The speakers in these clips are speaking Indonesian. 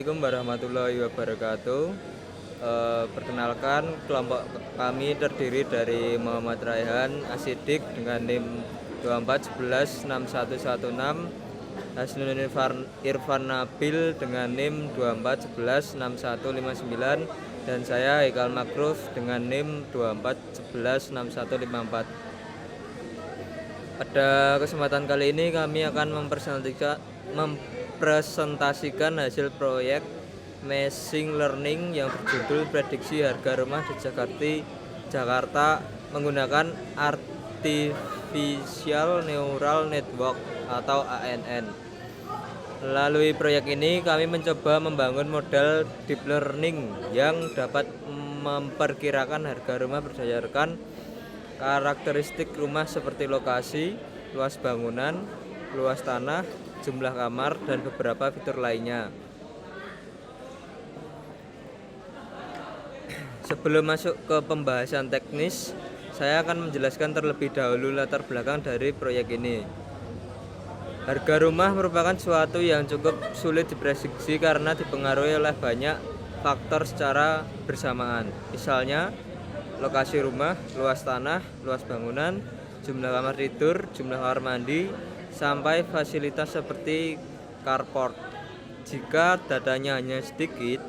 Assalamualaikum warahmatullahi wabarakatuh. Perkenalkan, kelompok kami terdiri dari Muhammad Raihan Asidik dengan NIM 24116116, Hasnun Irfan Nabil dengan NIM 24116159, dan saya Haikal Makruf dengan NIM 24116154. Pada kesempatan kali ini kami akan mempresentasikan hasil proyek machine learning yang berjudul prediksi harga rumah di Jakarta menggunakan Artificial Neural Network atau ANN. Melalui proyek ini kami mencoba membangun model deep learning yang dapat memperkirakan harga rumah berdasarkan karakteristik rumah seperti lokasi, luas bangunan, luas tanah, jumlah kamar, dan beberapa fitur lainnya. Sebelum masuk ke pembahasan teknis, saya akan menjelaskan terlebih dahulu latar belakang dari proyek ini. Harga rumah merupakan suatu yang cukup sulit diprediksi karena dipengaruhi oleh banyak faktor secara bersamaan. Misalnya, lokasi rumah, luas tanah, luas bangunan, jumlah kamar tidur, jumlah kamar mandi, sampai fasilitas seperti carport. Jika datanya hanya sedikit,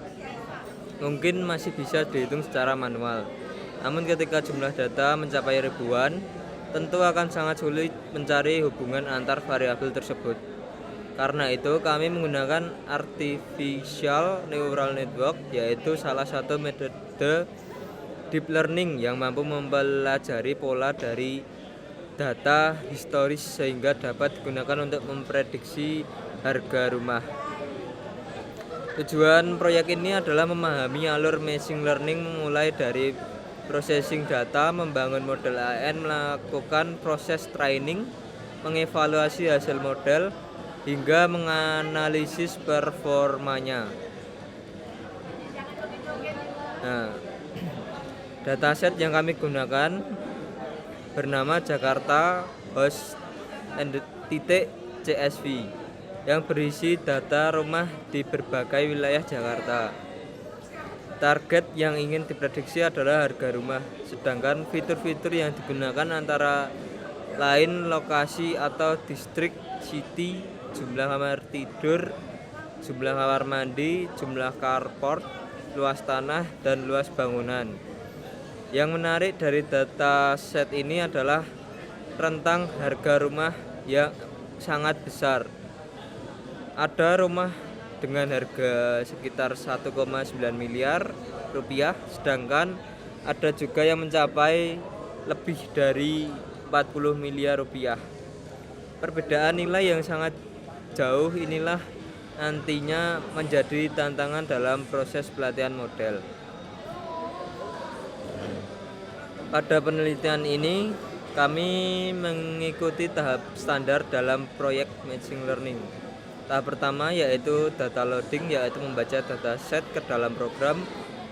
mungkin masih bisa dihitung secara manual. Namun ketika jumlah data mencapai ribuan, tentu akan sangat sulit mencari hubungan antar variabel tersebut. Karena itu kami menggunakan Artificial Neural Network, yaitu salah satu metode deep learning yang mampu mempelajari pola dari data historis sehingga dapat digunakan untuk memprediksi harga rumah. Tujuan proyek ini adalah memahami alur machine learning mulai dari processing data, membangun model AN, melakukan proses training, mengevaluasi hasil model, hingga menganalisis performanya. Dataset yang kami gunakan bernama Jakarta Host .csv yang berisi data rumah di berbagai wilayah Jakarta. Target yang ingin diprediksi adalah harga rumah, sedangkan fitur-fitur yang digunakan antara lain lokasi atau distrik, city, jumlah kamar tidur, jumlah kamar mandi, jumlah carport, luas tanah, dan luas bangunan. Yang menarik dari data set ini adalah rentang harga rumah yang sangat besar. Ada rumah dengan harga sekitar 1,9 miliar rupiah, sedangkan ada juga yang mencapai lebih dari 40 miliar rupiah. Perbedaan nilai yang sangat jauh inilah nantinya menjadi tantangan dalam proses pelatihan model. Pada penelitian ini, kami mengikuti tahap standar dalam proyek machine learning. Tahap pertama yaitu data loading, yaitu membaca dataset ke dalam program.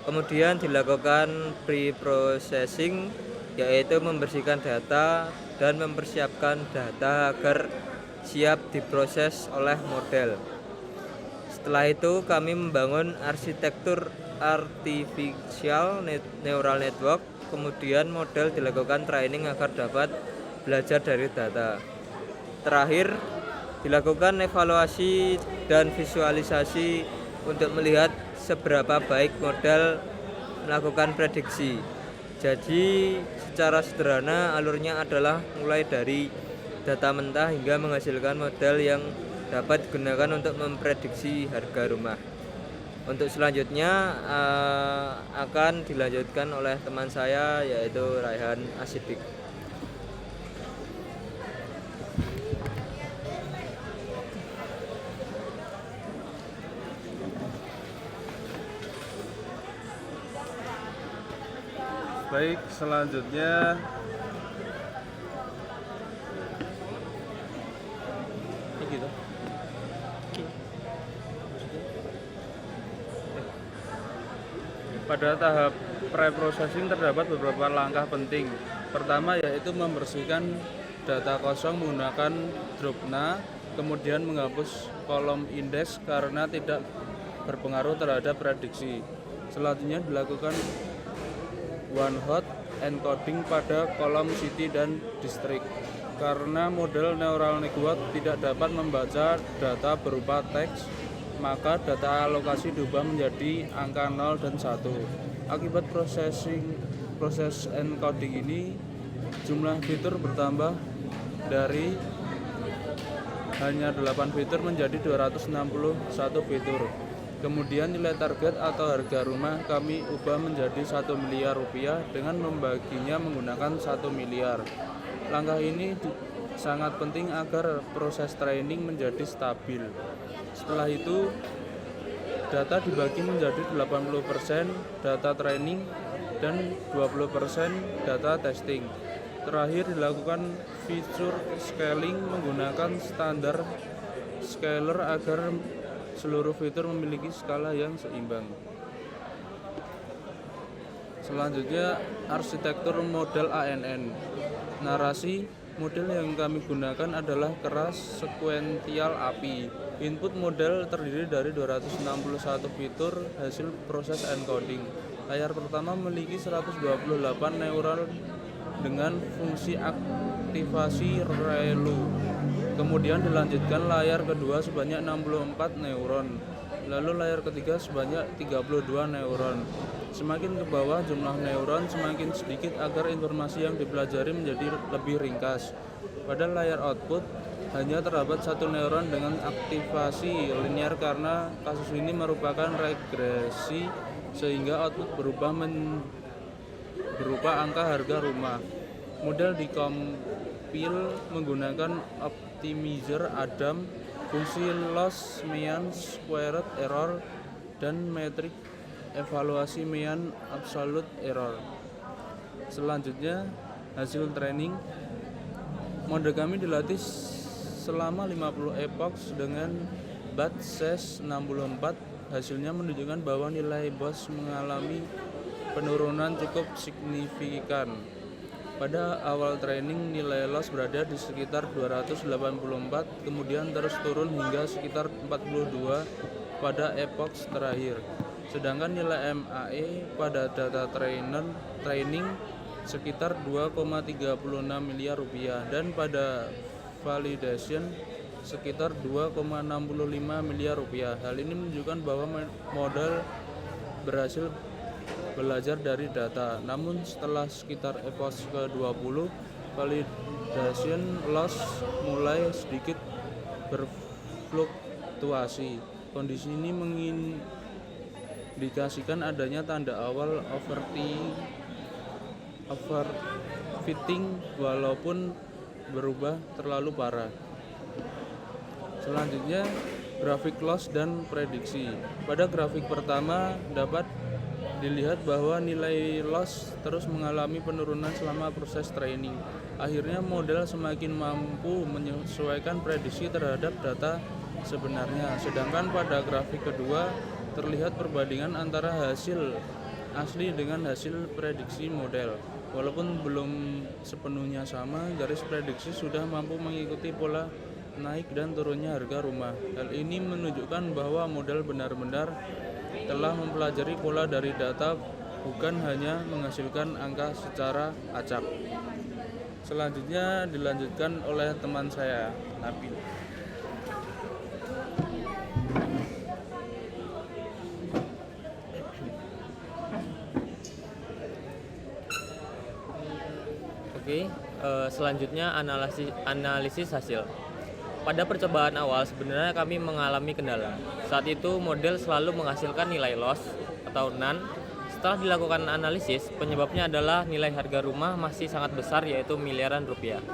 Kemudian dilakukan pre-processing, yaitu membersihkan data dan mempersiapkan data agar siap diproses oleh model. Setelah itu kami membangun arsitektur Artificial Neural Network. Kemudian model dilakukan training agar dapat belajar dari data. Terakhir, dilakukan evaluasi dan visualisasi untuk melihat seberapa baik model melakukan prediksi. Jadi, secara sederhana alurnya adalah mulai dari data mentah hingga menghasilkan model yang dapat digunakan untuk memprediksi harga rumah. Untuk selanjutnya akan dilanjutkan oleh teman saya yaitu Raihan Asidik. Baik, selanjutnya gitu. Pada tahap pre-processing terdapat beberapa langkah penting. Pertama yaitu membersihkan data kosong menggunakan Drobna, kemudian menghapus kolom indeks karena tidak berpengaruh terhadap prediksi. Selanjutnya dilakukan one hot encoding pada kolom city dan distrik. Karena model neural network tidak dapat membaca data berupa teks, maka data alokasi diubah menjadi angka 0 dan 1. Akibat proses encoding ini, jumlah fitur bertambah dari hanya 8 fitur menjadi 261 fitur. Kemudian nilai target atau harga rumah kami ubah menjadi 1 miliar rupiah dengan membaginya menggunakan 1 miliar. Langkah ini sangat penting agar proses training menjadi stabil. Setelah itu, data dibagi menjadi 80% data training dan 20% data testing. Terakhir dilakukan feature scaling menggunakan standar scaler agar seluruh fitur memiliki skala yang seimbang. Selanjutnya, arsitektur model ANN. Narasi model yang kami gunakan adalah keras sekuensial API. Input model terdiri dari 261 fitur hasil proses encoding. Layar pertama memiliki 128 neuron dengan fungsi aktivasi ReLU. Kemudian dilanjutkan layar kedua sebanyak 64 neuron. Lalu layar ketiga sebanyak 32 neuron. Semakin ke bawah jumlah neuron semakin sedikit agar informasi yang dipelajari menjadi lebih ringkas. Pada layar output hanya terdapat 1 neuron dengan aktivasi linear karena kasus ini merupakan regresi sehingga output berupa angka harga rumah. Model dikompil menggunakan optimizer Adam, fungsi loss mean squared error, dan metrik evaluasi mean absolute error. Selanjutnya, hasil training. Model kami dilatih selama 50 epochs dengan batch size 64. Hasilnya menunjukkan bahwa nilai BOS mengalami penurunan cukup signifikan. Pada awal training, nilai loss berada di sekitar 284, kemudian terus turun hingga sekitar 42 pada epoch terakhir. Sedangkan nilai MAE pada data training sekitar 2,36 miliar rupiah dan pada validation sekitar 2,65 miliar rupiah. Hal ini menunjukkan bahwa modal berhasil belajar dari data. Namun setelah sekitar epoch ke-20, validation loss mulai sedikit berfluktuasi. Kondisi ini mengindikasikan adanya tanda awal overfitting walaupun berubah terlalu parah. Selanjutnya, grafik loss dan prediksi. Pada grafik pertama dapat dilihat bahwa nilai loss terus mengalami penurunan selama proses training. Akhirnya model semakin mampu menyesuaikan prediksi terhadap data sebenarnya. Sedangkan pada grafik kedua terlihat perbandingan antara hasil asli dengan hasil prediksi model. Walaupun belum sepenuhnya sama, garis prediksi sudah mampu mengikuti pola naik dan turunnya harga rumah. Hal ini menunjukkan bahwa model benar-benar telah mempelajari pola dari data, bukan hanya menghasilkan angka secara acak. Selanjutnya dilanjutkan oleh teman saya, Nabil. Oke, selanjutnya analisis hasil. Pada percobaan awal sebenarnya kami mengalami kendala. Saat itu model selalu menghasilkan nilai loss atau none. Setelah dilakukan analisis, penyebabnya adalah nilai harga rumah masih sangat besar, yaitu miliaran rupiah.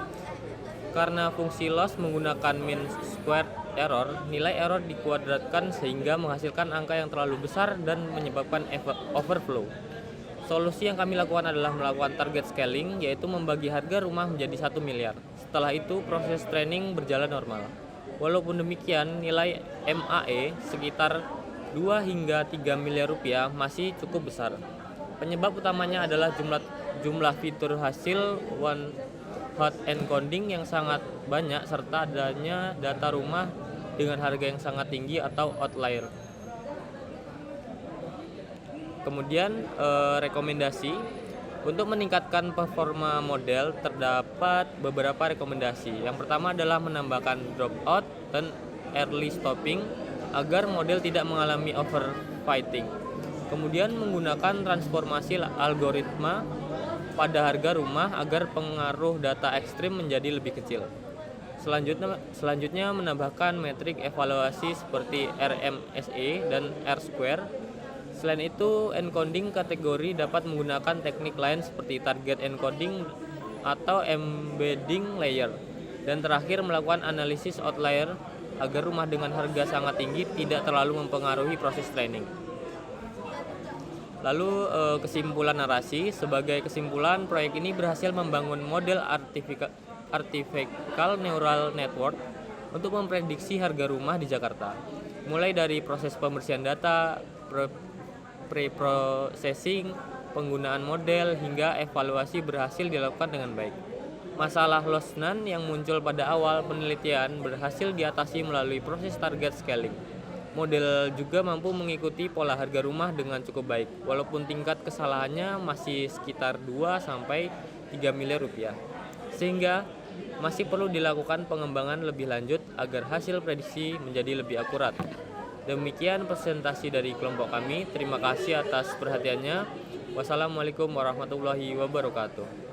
Karena fungsi loss menggunakan mean squared error, nilai error dikuadratkan sehingga menghasilkan angka yang terlalu besar dan menyebabkan overflow. Solusi yang kami lakukan adalah melakukan target scaling, yaitu membagi harga rumah menjadi 1 miliar. Setelah itu, proses training berjalan normal. Walaupun demikian, nilai MAE sekitar 2 hingga 3 miliar rupiah masih cukup besar. Penyebab utamanya adalah jumlah fitur hasil one hot encoding yang sangat banyak serta adanya data rumah dengan harga yang sangat tinggi atau outlier. Kemudian rekomendasi untuk meningkatkan performa model terdapat beberapa rekomendasi. Yang pertama adalah menambahkan dropout dan early stopping agar model tidak mengalami overfitting. Kemudian menggunakan transformasi algoritma pada harga rumah agar pengaruh data ekstrim menjadi lebih kecil. Selanjutnya menambahkan metrik evaluasi seperti RMSE dan R-square. Selain itu, encoding kategori dapat menggunakan teknik lain seperti target encoding atau embedding layer. Dan terakhir melakukan analisis outlier agar rumah dengan harga sangat tinggi tidak terlalu mempengaruhi proses training. Lalu kesimpulan narasi. Sebagai kesimpulan, proyek ini berhasil membangun model artificial neural network untuk memprediksi harga rumah di Jakarta. Mulai dari proses pembersihan data, pre-processing, penggunaan model, hingga evaluasi berhasil dilakukan dengan baik. Masalah loss none yang muncul pada awal penelitian berhasil diatasi melalui proses target scaling. Model juga mampu mengikuti pola harga rumah dengan cukup baik, walaupun tingkat kesalahannya masih sekitar 2-3 miliar rupiah. Sehingga masih perlu dilakukan pengembangan lebih lanjut agar hasil prediksi menjadi lebih akurat. Demikian presentasi dari kelompok kami. Terima kasih atas perhatiannya. Wassalamualaikum warahmatullahi wabarakatuh.